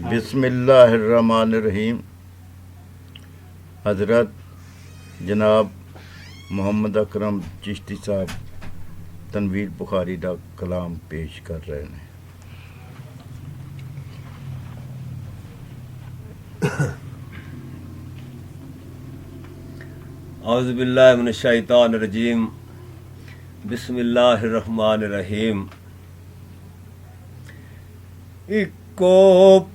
बिस्मिल्लाहिर्रहमानिर्रहीम। हज़रत जनाब मुहम्मद अकरम चिश्ती साहब तनवीर बुखारी का कलाम पेश कर रहे हैं। औज़ु बिल्लाहि मिनश शैतानिर रजीम। बिस्मिल्लाहिर्रहमानिर्रहीम। इको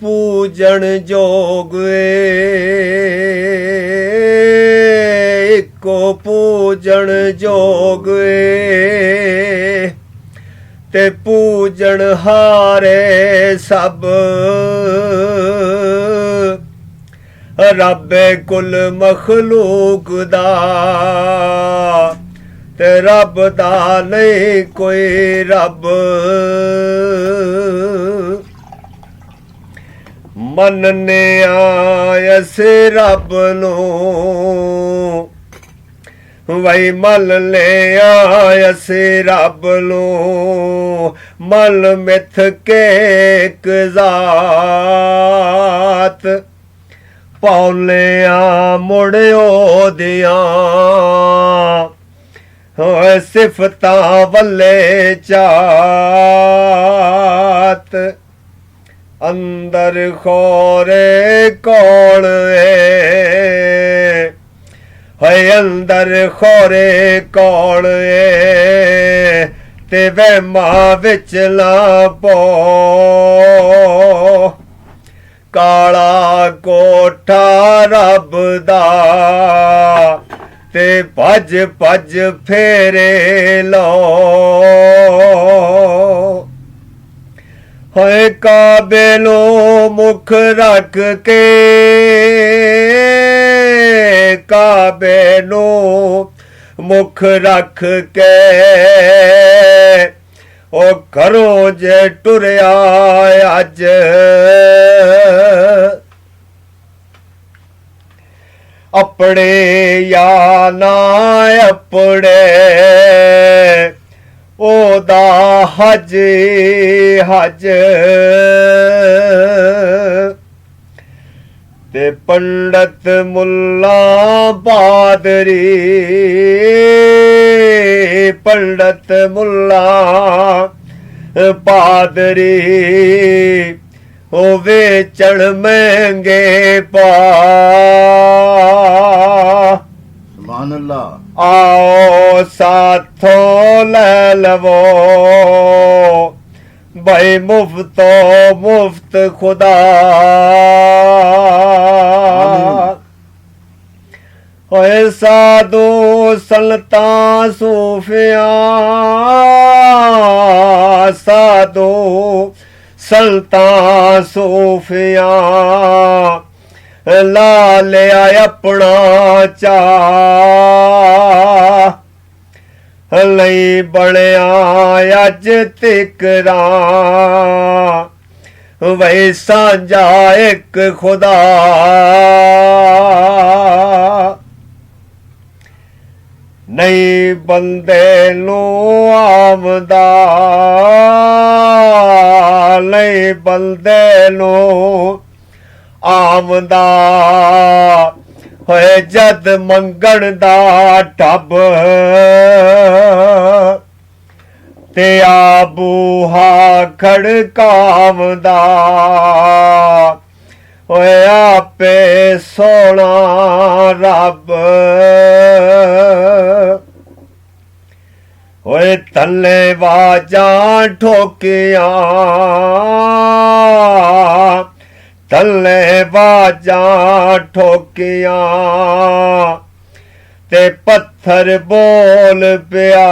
पूजन जोग इको पूजन जोग ते पूजन हारे सब रब कुल मखलूक दा ते रब दा नहीं कोई रब। मनने आयस रब नूं वही मल ले आयस रब नूं मल मिथ के ज़ात पौने मुड़ियो दियां सिफतां वल्ले चात। अंदर खोरे कौन है अंदर खोरे कौन ते वहमा विच ना पो। काला कोठा रब दा ते भज भज फेरे लो। है काबे नो मुख रख के काबे नो मुख रख के ओ घरों जे टुरिया अज अपने या ना अपने ओदा हज हज ते पंडित मुल्ला पादरी पंडित मुल्ला पादरी ओ वेचण महंगे पा। सुभान अल्लाह। आओ साथों ले लवो भाई मुफ्तो मुफ्त खुदा। होए साधु सल्तां सूफिया साधु सल्तां सूफिया ला लिया अपना चा लई बणिया अज तिकरा वही सांझा एक खुदा। नहीं बंदे नू आमदा नहीं बंदे नू आमदा होए जद मंगण दा टब ते आबूहा खड़कावदा होए आपे सोना रब। होए थल्ले वाजां ठोकियां थल्ले वाजां ठोकियां ते पत्थर बोल पिया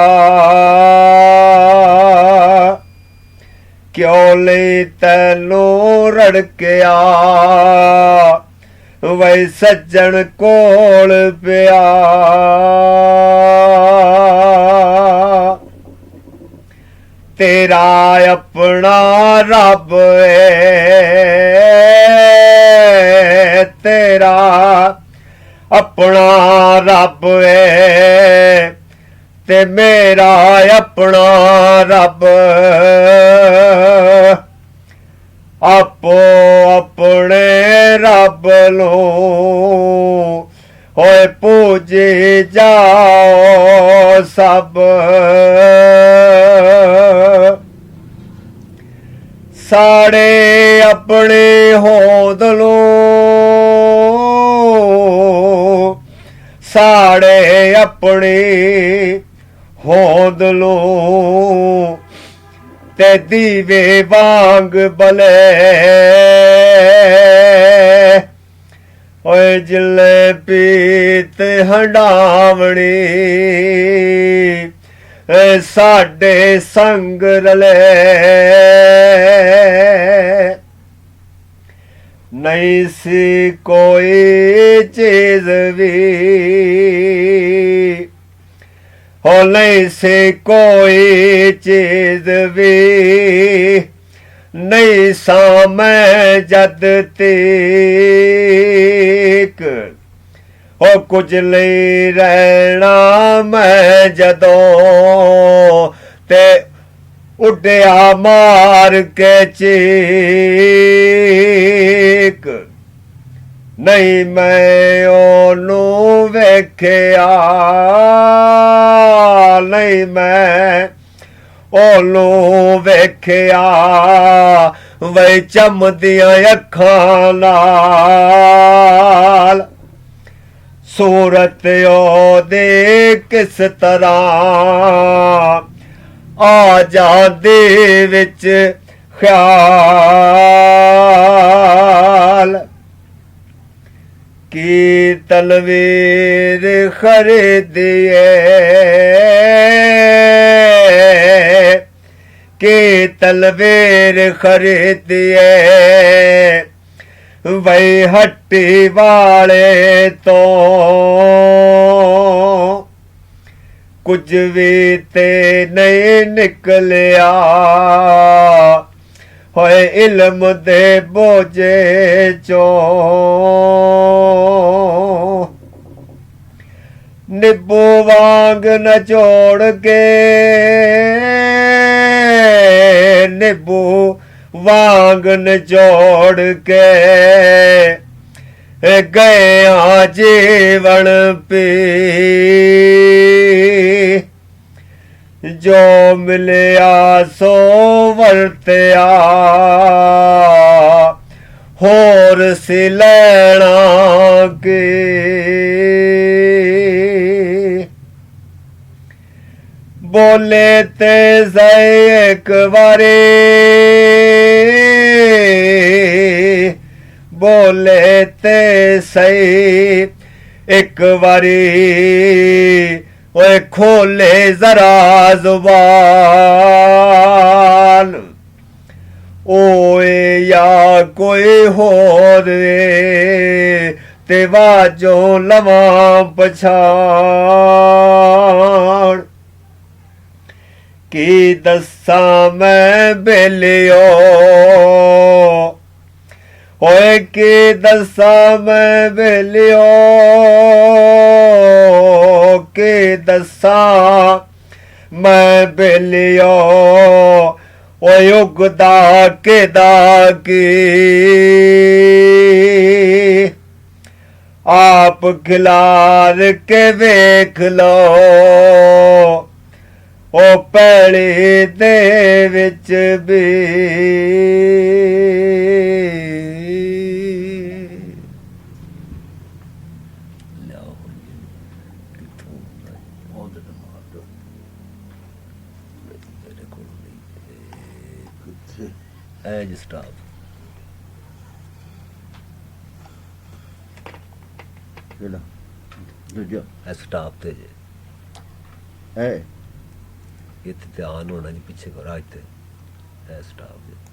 क्यों लई तैनू रड़किया वही सज्जन कोल पिया। तेरा अपना रब तेरा अपना रब ते मेरा अपना रब। ਆਪੋ ਆਪਣੇ ਰੱਬ ਨੂੰ ਹੋਏ ਪੂਜੇ ਜਾਓ ਸਭ ਸਾੜੇ ਆਪਣੇ ਹੋਂਦ ਨੂੰ ਸਾੜੇ ਆਪਣੀ ਹੋਂਦ ਨੂੰ ਤੇ ਦੀਵੇ ਵਾਂਗ ਬਲੇ ਓਏ ਜਿਲੇ ਪੀਤ ਹੰਡਾਵਣੀ ਸਾਡੇ ਸੰਗ ਰਲੇ ਨਹੀਂ ਸੀ ਕੋਈ ਚੀਜ਼ ਵੀ ਹੋ ਨਹੀਂ ਸੀ ਕੋਈ ਚੀਜ਼ ਵੀ ਨਹੀਂ ਸਾਂ ਮੈਂ ਜਦ ਤੀਕ ਹੋ ਕੁਝ ਲਈ ਰਹਿਣਾ ਮੈਂ ਜਦੋਂ ਤੇ ਉੱਡਿਆ ਮਾਰ ਕੇ ਚੀਕ ਨਹੀਂ ਮੈਂ ਉਹਨੂੰ ਵੇਖਿਆ ਨਹੀਂ ਮੈਂ ਉਹਨੂੰ ਵੇਖਿਆ ਵੇ ਚਮਦੀਆਂ ਅੱਖਾਂ ਨਾਲ ਸੂਰਤ ਉਹਦੇ ਕਿਸ ਤਰ੍ਹਾਂ ਆ ਜਾਂਦੀ ਵਿੱਚ ਖਿਆਲ ਕੀ ਤਲਵੀਰ ਖਰੀਦੀਏ ਕੀ ਤਲਵੀਰ ਖਰੀਦੀਏ ਵਈ ਹੱਟੀ ਵਾਲੇ ਤੋਂ ਕੁਝ ਵੀ ਤੇ ਨਹੀਂ ਨਿਕਲਿਆ ਹੋਏ ਇਲਮ ਦੇ ਬੋਝੇ ਚੋਂ ਨਿੱਬੂ ਵਾਂਗ ਨਚੋੜ ਕੇ ਨਿੱਬੂ ਵਾਂਗ ਨਚੋੜ ਕੇ ਗਏ ਆ ਜੀਵਨ ਪੀ ਜੋ ਮਿਲਿਆ ਸੋ ਵਰਤਿਆ ਹੋਰ ਸੀ ਲੈਣਾ ਕੀ ਬੋਲੇ ਤੇ ਸਹੀ ਇੱਕ ਵਾਰੀ ਬੋਲੇ ਤੇ ਸਹੀ ਇੱਕ ਵਾਰੀ ਓਏ ਖੋਲੇ ਜ਼ਰਾ ਜ਼ੁਬਾਨ ਓਏ ਯਾ ਕੋਈ ਹੋਰ ਤੇ ਵਾਜੋ ਲਵਾਂ ਪਛਾਣ ਕੀ ਦੱਸਾਂ ਮੈਂ ਬੇਲਿਓ ਓਏ ਕੀ ਦੱਸਾਂ ਮੈਂ ਬੇਲਿਓ ਕੀ ਦੱਸਾਂ ਮੈਂ ਬੇਲਿਓ ਓਏ ਉਗਦਾ ਕਿਦਾ ਕੀ ਆਪ ਖਿਲਾਰ ਕੇ ਵੇਖ ਲੋ ਉਹ ਪੈਲੀ ਦੇ ਵਿੱਚ ਵੀ ਐਜ ਸਟਾਪ ਕਿਹੜਾ ਦੂਜਾ ਐ ਸਟਾਪ ਤੇ ਜੇ ਹੈ ਇੱਥੇ ਧਿਆਨ ਹੋਣਾ ਜੀ ਪਿੱਛੇ ਕਰੋ ਅੱਜ ਤੇ ਐ ਸਟਾਪ